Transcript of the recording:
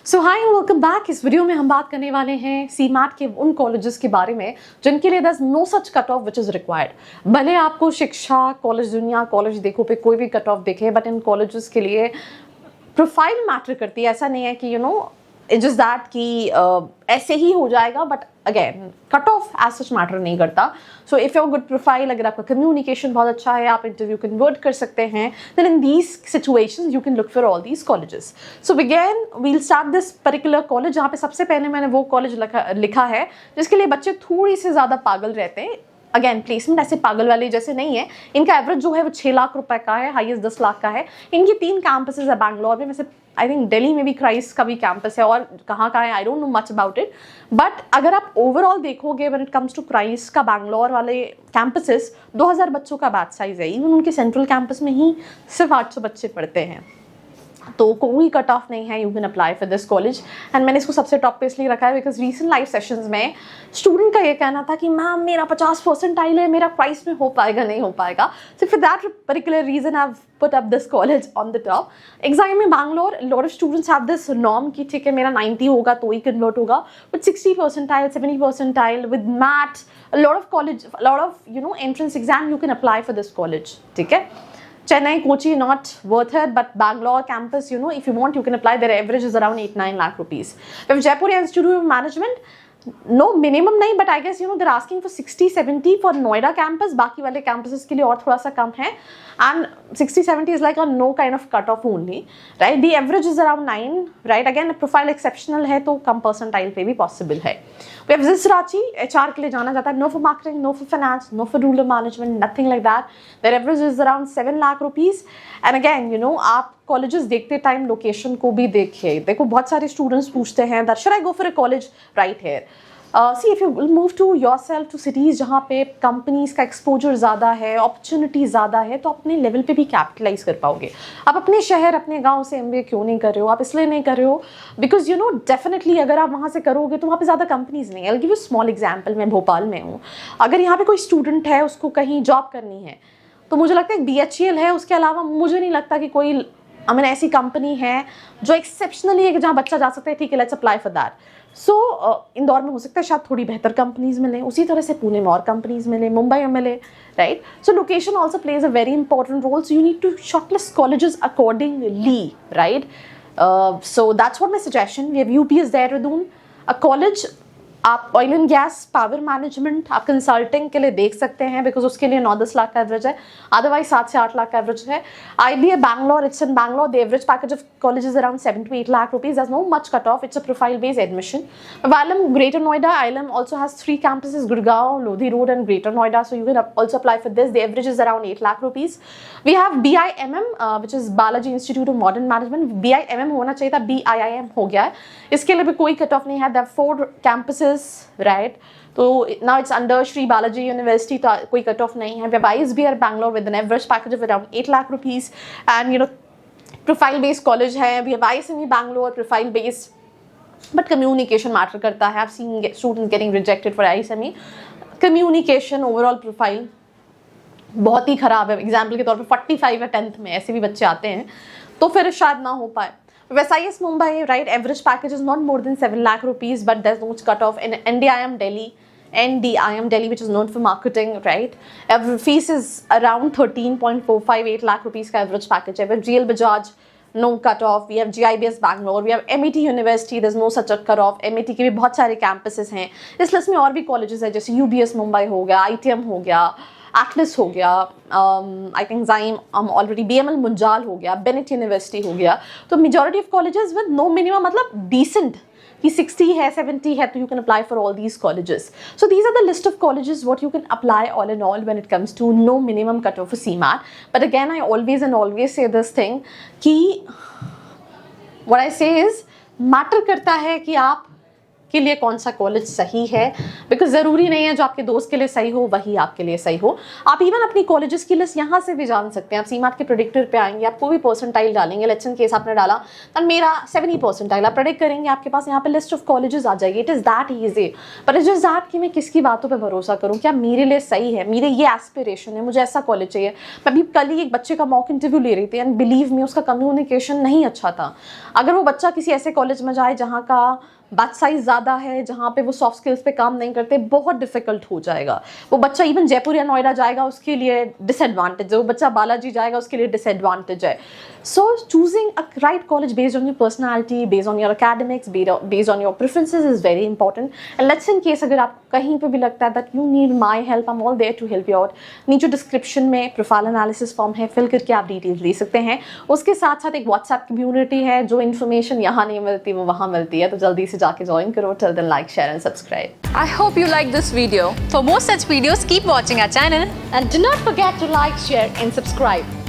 So high and welcome back. इस video में हम बात करने वाले हैं सीमैट के उन कॉलेजेस के बारे में जिनके लिए there's no such cut off which is required. भले आपको शिक्षा, कॉलेज दुनिया, कॉलेज देखो पे कोई भी कट ऑफ दिखे, बट इन कॉलेजेस के लिए प्रोफाइल मैटर करती है। ऐसा नहीं है कि इट्स जस्ट दैट कि ऐसे ही हो जाएगा, but again cut off as such matter नहीं करता। So if your good profile, अगर आपका कम्युनिकेशन बहुत अच्छा है, आप इंटरव्यू कन्वर्ट कर सकते हैं, then in these situations you can look for all these colleges. So again we'll start this particular college, जहाँ पे सबसे पहले मैंने वो कॉलेज लिखा है जिसके लिए बच्चे थोड़ी से ज़्यादा पागल रहते हैं। अगेन प्लेसमेंट ऐसे पागल वाले जैसे नहीं है। इनका एवरेज जो है वो 6 लाख रुपए का है, हाईएस्ट 10 लाख का है। इनकी 3 कैंपसेस है बैंगलोर में, वैसे आई थिंक दिल्ली में भी क्राइस का भी कैंपस है, और कहाँ का है I don't know much about it. But अगर आप ओवरऑल देखोगे when it comes to Christ का बैंगलोर वाले कैंपसेस, 2000 बच्चों का बैच साइज है। इवन उनके सेंट्रल कैंपस में ही सिर्फ 800 बच्चे पढ़ते हैं, तो कोई कट ऑफ नहीं है। You can apply for this college. And मैंने इसको सबसे टॉप पे इसलिए रखा है बिकॉज रीसेंट लाइव सेशंस में स्टूडेंट का ये कहना था कि मैम मेरा 50% है, मेरा प्राइस में हो पाएगा नहीं हो पाएगा। So for that particular reason I have put up this college on the top. Exam में Bangalore lot of students have this norm कि ठीक है मेरा 90 होगा तो ही कन्वर्ट होगा, with 60%, 70% with math, lot of college, lot of entrance exam you can apply for this college. ठीक है, Chennai, Kochi, not worth it, but Bangalore campus, if you want, you can apply. Their average is around 8-9 lakh rupees. We have Jaipur Institute of Management, no minimum नहीं, but I guess they're asking for 60-70 for Noida campus. बाकी वाले campuses के लिए और थोड़ा सा कम है, and 60-70 is like a no kind of cut off only, right? The average is around 9, right? Again, profile exceptional है तो कम percentile पे भी possible है। We have Ziz Rachi, HR के लिए जाना जाता है, no for marketing, no for finance, no for rural management, nothing like that. Their average is around 7 lakh rupees. And again, आप कॉलेजेस देखते टाइम लोकेशन को भी देखिए। देखो बहुत सारे स्टूडेंट्स पूछते हैं that should I go for a college right here. See if you move to yourself to cities जहाँ पे कंपनीज का एक्सपोजर ज़्यादा है, अपॉर्चुनिटी ज़्यादा है, तो अपने लेवल पे भी कैपिटलाइज कर पाओगे। आप अपने शहर, अपने गांव से MBA क्यों नहीं कर रहे हो? आप इसलिए नहीं कर रहे हो बिकॉज डेफिनेटली अगर आप वहाँ से करोगे तो वहाँ पे ज़्यादा कंपनीज नहीं है। I will give you small example. मैं भोपाल में हूँ, अगर यहाँ पे कोई स्टूडेंट है, उसको कहीं जॉब करनी है, तो मुझे लगता है BHEL है, उसके अलावा मुझे नहीं लगता कि कोई ऐसी कंपनी है जो एक्सेप्शनली है कि जहाँ बच्चा जा सकता है। ठीक है, लेट्स अप्लाई फॉर दैट। सो इंदौर में हो सकता है शायद थोड़ी बेहतर कंपनीज मिले, उसी तरह से पुणे में और कंपनीज मिले, मुंबई में मिले, right? So location also plays a very important role. So you need to shortlist colleges accordingly, right? So that's what my suggestion. We have UPS Dehradun, a college. आप oil and gas, power management, आप consulting के लिए देख सकते हैं because उसके लिए 9-10 लाख का एवरेज है, अदरवाइज 7 से 8 लाख का एवरेज है। IBA Bangalore, it's in Bangalore, the average package of college is around 7 to 8 lakh rupees. There's no much cut off. It's a profile based admission. ILM Greater Noida, ILM also has 3 campuses, Gurgaon, Lodhi Road and Greater Noida, so you can also apply for this. The average is around 8 lakh rupees. We have BIMM, which is Balaji Institute of Modern Management. BIMM होना चाहिए था, BIIM हो गया है। इसके लिए भी कोई कट ऑफ नहीं है। There are 4 campuses, right? तो now it's under Sri Balaji University, तो कोई कट ऑफ नहीं है। We have ISBR Bangalore with an average package of around 8 lakh rupees, and profile based college है। We have ISME Bangalore, profile based, but communication matter करता है। I've seen students getting rejected for ISME। Communication overall profile बहुत ही खराब है। Example के तौर पे 45 है 10th में, ऐसे भी बच्चे आते हैं, तो फिर शायद ना हो पाए। SIS Mumbai, right? Average package is not more than 7 lakh rupees, but there's no cut off. In NDIM Delhi, which is known for marketing, right? Average fees is around 13.458 lakh rupees का average package है। We have GL Bajaj, no cut off. We have GIBS Bangalore, we have MET University, there's no such a cut off. MET के भी बहुत सारे campuses हैं। इस list में और भी colleges हैं, जैसे UBS Mumbai हो गया, ITM हो गया, Atlas हो गया, I think Zyme already, BML Munjal हो गया, बेनेट यूनिवर्सिटी हो गया। तो majority of colleges with no minimum, मतलब डिसेंट कि 60 है, 70 है, तो you can apply for all these colleges. So these are the list of colleges what you can apply all in all when it comes to no minimum cut off for CMAT। But again I always say this thing कि what I से is matter करता है कि आप आपके लिए कौन सा कॉलेज सही है, बिकॉज ज़रूरी नहीं है जो आपके दोस्त के लिए सही हो वही आपके लिए सही हो। आप इवन अपनी कॉलेजेस की लिस्ट यहाँ से भी जान सकते हैं। आप सीमाट के प्रेडिक्टर पे आएंगे, आप कोई भी परसेंटाइल डालेंगे, लेट्स इन केस आपने डाला तो मेरा 70 परसेंटाइल, आप प्रेडिक्ट करेंगे आपके पास यहाँ पे लिस्ट ऑफ कॉलेजेस आ जाएगी। It is that easy, but it is that कि मैं किसकी बातों पर भरोसा करूँ, क्या मेरे लिए सही है, मेरे ये एस्पिरेशन है, मुझे ऐसा कॉलेज चाहिए। मैं अभी कल ही एक बच्चे का मॉक इंटरव्यू ले रही थी एंड बिलीव मी उसका कम्युनिकेशन नहीं अच्छा था। अगर वो बच्चा किसी ऐसे कॉलेज में जाए जहाँ का बैच साइज ज़्यादा है, जहाँ पे वो सॉफ्ट स्किल्स पे काम नहीं करते, बहुत डिफिकल्ट हो जाएगा। वो बच्चा इवन जयपुर या नोएडा जाएगा उसके लिए डिसएडवांटेज है, वो बच्चा बालाजी जाएगा उसके लिए डिसएडवांटेज है। So choosing a right college based on your personality, based on your academics, based on your preferences is very important. And let's in case अगर आप कहीं पर भी लगता है that you need my help, I am all there to help you out. नीचे description में profile analysis form है, फिल करके आप डिटेल्स ले सकते हैं। उसके साथ साथ एक व्हाट्सएप कम्युनिटी है, जो इन्फॉर्मेशन यहाँ नहीं मिलती वो वहाँ मिलती है, तो जल्दी से जाके ज्वाइन करो। Till then, like, share and subscribe. I hope you like this video. For more such videos, keep watching our channel. And do not forget to like, share and subscribe.